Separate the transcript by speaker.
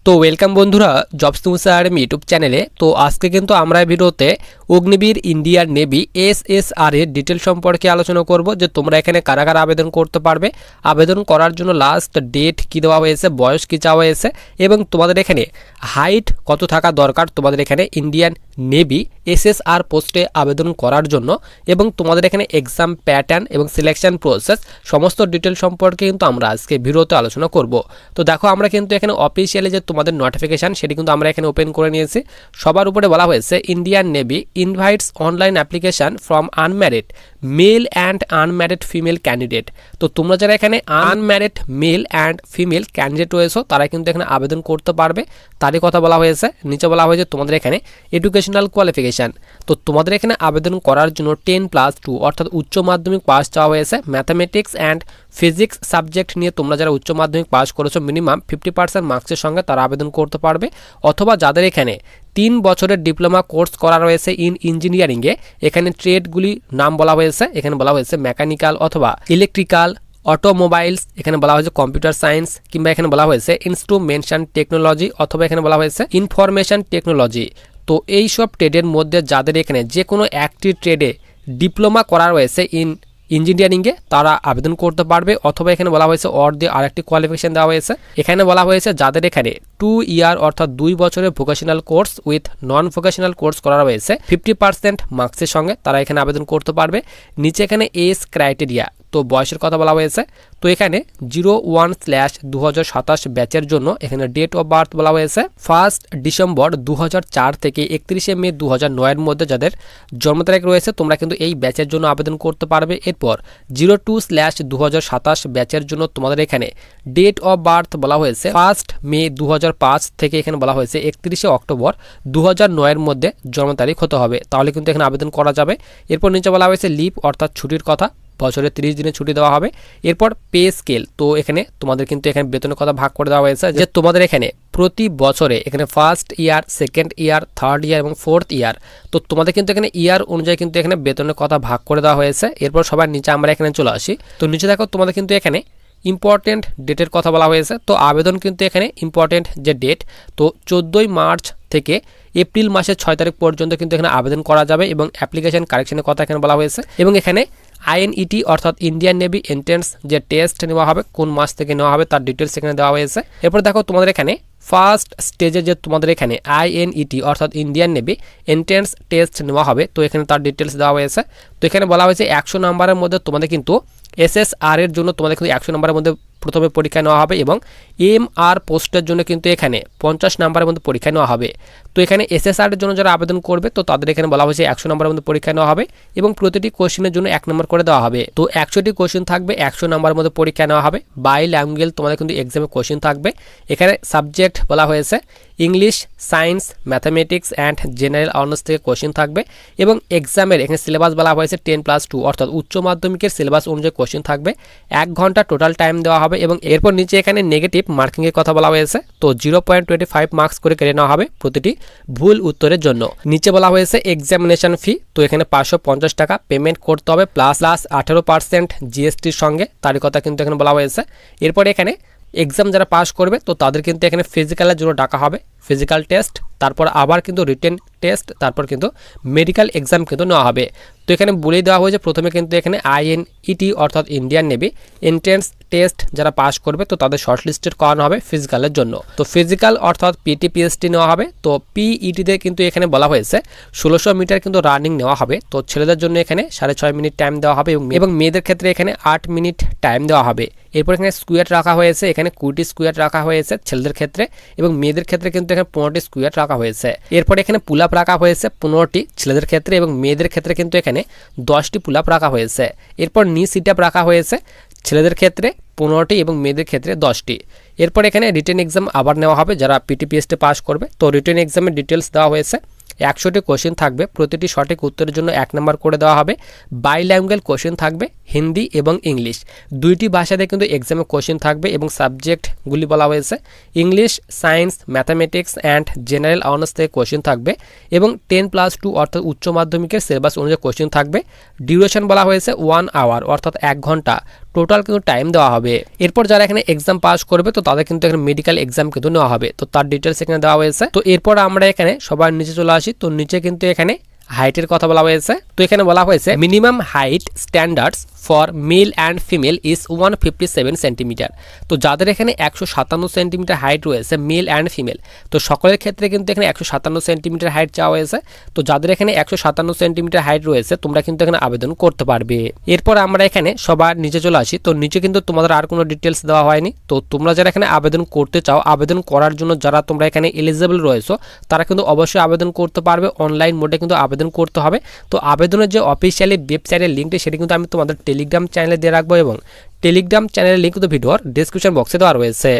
Speaker 1: তো ওয়েলকাম বন্ধুরা jobs news academy YouTube চ্যানেলে। তো আজকে কিন্তু আমরা ভিডিওতে অগ্নিবীর ইন্ডিয়ান নেভি এসএসআর এর ডিটেল সম্পর্কে আলোচনা করব, যে তোমরা এখানে কারা কারা আবেদন করতে পারবে, আবেদন করার জন্য লাস্ট ডেট কী দেওয়া হয়েছে, বয়স কী চাওয়া হয়েছে এবং তোমাদের এখানে হাইট কত থাকা দরকার তোমাদের এখানে ইন্ডিয়ান নেভি এসএসআর পোস্টে আবেদন করার জন্য, এবং তোমাদের এখানে এক্সাম প্যাটার্ন এবং সিলেকশন প্রসেস সমস্ত ডিটেল সম্পর্কে কিন্তু আমরা আজকে ভিডিওতে আলোচনা করব। তো দেখো আমরা কিন্তু এখানে অফিসিয়ালি যে তোমাদের নোটিফিকেশান সেটি কিন্তু আমরা এখানে ওপেন করে নিয়েছি। সবার উপরে বলা হয়েছে Indian navy invites online application from unmarried male and unmarried female candidate. তো তোমরা যারা এখানে unmarried male and female candidate রয়েছো তারা কিন্তু এখানে আবেদন করতে পারবে, তারই কথা বলা হয়েছে। নিচে বলা হয়েছে তোমাদের এখানে এডুকেশনাল কোয়ালিফিকেশান। তো তোমাদের এখানে আবেদন করার জন্য 10+2 অর্থাৎ উচ্চ মাধ্যমিক পাস চাওয়া হয়েছে। ম্যাথামেটিক্স অ্যান্ড ফিজিক্স সাবজেক্ট নিয়ে তোমরা যারা উচ্চ মাধ্যমিক পাস করেছো মিনিমাম 50% মার্কসের সঙ্গে তারা আবেদন করতে পারবে, অথবা যাদের এখানে 3 বছরের ডিপ্লোমা কোর্স করা রয়েছে ইন ইঞ্জিনিয়ারিংয়ে, এখানে ট্রেডগুলি নাম বলা হয়েছে। এখানে বলা হয়েছে মেকানিক্যাল অথবা ইলেকট্রিক্যাল, অটোমোবাইলস, এখানে বলা হয়েছে কম্পিউটার সায়েন্স, কিংবা এখানে বলা হয়েছে ইনস্ট্রুমেন্টেশন টেকনোলজি, অথবা এখানে বলা হয়েছে ইনফরমেশন টেকনোলজি। তো এই সব ট্রেডের মধ্যে যাদের এখানে যে কোনো একটি ট্রেডে ডিপ্লোমা করা রয়েছে ইঞ্জিনিয়ারিংয়ে তারা আবেদন করতে পারবে, অথবা এখানে বলা হয়েছে অর দিয়ে আরেকটি কোয়ালিফিকেশন দেওয়া হয়েছে। এখানে বলা হয়েছে যাদের এখানে 2 ইয়ার অর্থাৎ 2 বছরের vocational course with non vocational course করা রয়েছে 50% মার্কসের সঙ্গে তারা এখানে আবেদন করতে পারবে। নিচে এখানে এজ ক্রাইটেরিয়া, তো বয়সের কথা বলা হয়েছে। তো এখানে 01/2027 ব্যাচের জন্য এখানে ডেট অফ বার্থ বলা হয়েছে 1 ডিসেম্বর 2004 থেকে 31 মে 2009 এর মধ্যে যাদের জন্ম তারিখ রয়েছে তোমরা কিন্তু এই ব্যাচের জন্য আবেদন করতে পারবে। এরপর 02/2027 ব্যাচের জন্য তোমাদের এখানে ডেট অফ বার্থ বলা হয়েছে 1 মে 2005 থেকে এখানে বলা হয়েছে 31 অক্টোবর 2009 এর মধ্যে জন্ম তারিখ হতে হবে, তাহলে কিন্তু এখানে আবেদন করা যাবে। এরপর নিচে বলা হয়েছে লিভ অর্থাৎ ছুটির কথা, বছরে 30 দিনের ছুটি দেওয়া হবে। এরপর পে স্কেল, তো এখানে তোমাদের কিন্তু এখানে বেতনের কথা ভাগ করে দেওয়া হয়েছে, যে তোমাদের এখানে প্রতি বছরে এখানে first year, second year, third year এবং ফোর্থ ইয়ার, তো তোমাদের কিন্তু এখানে ইয়ার অনুযায়ী কিন্তু এখানে বেতনের কথা ভাগ করে দেওয়া হয়েছে। এরপর সবার নিচে আমরা এখানে চলে আসি। তো নিচে দেখো তোমাদের কিন্তু এখানে ইম্পর্টেন্ট ডেটের কথা বলা হয়েছে। তো আবেদন কিন্তু এখানে ইম্পর্টেন্ট যে ডেট, তো 14 মার্চ থেকে এপ্রিল মাসের 6 তারিখ পর্যন্ত কিন্তু এখানে আবেদন করা যাবে, এবং অ্যাপ্লিকেশন কারেকশনের কথা এখানে বলা হয়েছে। এবং এখানে INET অর্থাৎ ইন্ডিয়ান নেভি এন্ট্রান্স যে টেস্ট নেওয়া হবে কোন মাস থেকে নেওয়া হবে তার ডিটেলস এখানে দেওয়া হয়েছে। এরপর দেখো তোমাদের এখানে ফার্স্ট স্টেজে যে তোমাদের এখানে INET অর্থাৎ ইন্ডিয়ান নেভি এন্ট্রান্স টেস্ট নেওয়া হবে, তো এখানে তার ডিটেলস দেওয়া হয়েছে। তো এখানে বলা হয়েছে 100 নম্বরের মধ্যে তোমাদের কিন্তু SSR এর জন্য তোমাদের কিন্তু 100 নম্বরের মধ্যে প্রথমে পরীক্ষা নেওয়া হবে, এবং MR পোস্টের জন্য কিন্তু এখানে 50 নম্বরের মধ্যে পরীক্ষা নেওয়া হবে। তো এখানে SSR এর জন্য যারা আবেদন করবে তো তাদের এখানে বলা হয়েছে 100 নম্বরের মধ্যে পরীক্ষা নেওয়া হবে, এবং প্রতিটি কোশ্চেনের জন্য 1 নম্বর করে দেওয়া হবে। তো 100টি কোশ্চেন থাকবে, 100 নম্বরের মধ্যে পরীক্ষা নেওয়া হবে। বাই ল্যাঙ্গুয়েজ তোমাদের কিন্তু এক্সামে কোশ্চেন থাকবে। এখানে সাবজেক্ট বলা হয়েছে English, science, mathematics and general honours থেকে কোশ্চেন থাকবে, এবং এক্সামের এখানে সিলেবাস বলা হয়েছে 10+2 অর্থাৎ উচ্চ মাধ্যমিকের সিলেবাস অনুযায়ী কোশ্চেন থাকবে। 1 ঘন্টা টোটাল টাইম দেওয়া হবে, এবং এরপর নিচে এখানে নেগেটিভ মার্কিংয়ের কথা বলা হয়েছে। তো 0.25 মার্কস করে কেটে নেওয়া হবে প্রতিটি ভুল উত্তরের জন্য। নিচে বলা হয়েছে এক্সামিনেশন ফি, তো এখানে 550 টাকা পেমেন্ট করতে হবে প্লাস 18% GSTর সঙ্গে, তারই কথা কিন্তু এখানে বলা হয়েছে। এরপরে এখানে এক্সাম যারা পাস করবে তো তাদের কিন্তু এখানে ফিজিক্যালের জন্য ডাকা হবে, ফিজিক্যাল টেস্ট, তারপর আবার কিন্তু রিটেন টেস্ট, তারপর কিন্তু মেডিকেল এক্সাম কিন্তু নেওয়া হবে। তো এখানে বলেই দেওয়া হয়েছে প্রথমে কিন্তু এখানে INET অর্থাৎ ইন্ডিয়ান নেভি এন্ট্রান্স টেস্ট যারা পাস করবে তো তাদের শর্ট লিস্টেড করানো হবে ফিজিক্যালের জন্য। তো ফিজিক্যাল অর্থাৎ PT PST নেওয়া হবে। তো PETতে কিন্তু এখানে বলা হয়েছে 1600 মিটার কিন্তু রানিং নেওয়া হবে। তো ছেলেদের জন্য এখানে 6.5 মিনিট টাইম দেওয়া হবে, এবং মেয়েদের ক্ষেত্রে এখানে 8 মিনিট টাইম দেওয়া হবে। এরপর এখানে স্কোয়াড রাখা হয়েছে, এখানে 20টি স্কোয়াড রাখা হয়েছে ছেলেদের ক্ষেত্রে, এবং মেয়েদের ক্ষেত্রে কিন্তু এখানে 15টি স্কোয়াড রাখা হয়েছে। এরপর এখানে পুল আপ রাখা হয়েছে 15টি ছেলেদের ক্ষেত্রে, এবং মেয়েদের ক্ষেত্রে কিন্তু এখানে 10টি পুল আপ রাখা হয়েছে। এরপর নি সিট আপ রাখা হয়েছে ছেলেদের ক্ষেত্রে 15টি এবং মেয়েদের ক্ষেত্রে 10টি। এরপর এখানে রিটেন এক্সাম আবার নেওয়া হবে যারা PT PST পাস করবে। তো রিটেন এক্সামের ডিটেলস দেওয়া হয়েছে। 100টি কোশ্চেন থাকবে, প্রতিটি সঠিক উত্তরের জন্য 1 নম্বর করে দেওয়া হবে। বাইল্যাঙ্গুয়াল কোশ্চেন থাকবে হিন্দি এবং ইংলিশ, 2টি ভাষাতে কিন্তু এক্সামে কোশ্চেন থাকবে, এবং সাবজেক্টগুলি বলা হয়েছে English, science, mathematics and general honours থেকে কোশ্চেন থাকবে, এবং 10+2 অর্থাৎ উচ্চ মাধ্যমিকের সিলেবাস অনুযায়ী কোশ্চেন থাকবে। ডিউরেশন বলা হয়েছে 1 আওয়ার অর্থাৎ 1 ঘন্টা টোটাল কিন্তু টাইম দেওয়া হবে। এরপর যারা এখানে এক্সাম পাস করবে তো তাদের কিন্তু এখানে মেডিকেল এক্সাম কিন্তু নেওয়া হবে, তো তার ডিটেলস এখানে দেওয়া হয়েছে। তো এরপর আমরা এখানে সবার নিচে চলে আসি, তো নিচে কিন্তু এখানে হাইটের কথা বলা হয়েছে। তো এখানে বলা হয়েছে minimum height standards for male and female is 157 centimetre. তো যাদের এখানে 157 সেন্টিমিটার হাইট রয়েছে মেল অ্যান্ড ফিমেল, তো সকলের ক্ষেত্রে কিন্তু এখানে 157 সেন্টিমিটার হাইট চাওয়া হয়েছে। তো যাদের এখানে 157 সেন্টিমিটার হাইট রয়েছে তোমরা কিন্তু এখানে আবেদন করতে পারবে। এরপর আমরা এখানে সবার নিচে চলে আসি, তো নিচে কিন্তু তোমাদের আর কোনো ডিটেলস দেওয়া হয়নি। তো তোমরা যারা এখানে আবেদন করতে চাও, আবেদন করার জন্য যারা তোমরা এখানে এলিজিবল রয়েছো তারা কিন্তু অবশ্যই আবেদন করতে পারবে। অনলাইন মোডে কিন্তু আবেদন করতে হবে। তো আবেদনের যে অফিসিয়ালি ওয়েবসাইটের লিঙ্কটি সেটি কিন্তু আমি তোমাদের টেলিগ্রাম চ্যানেলে দিয়ে রাখবো এবং টেলিগ্রাম চ্যানেলের লিঙ্ক কিন্তু ভিডিওর ডেসক্রিপশন বক্সে দেওয়া রয়েছে।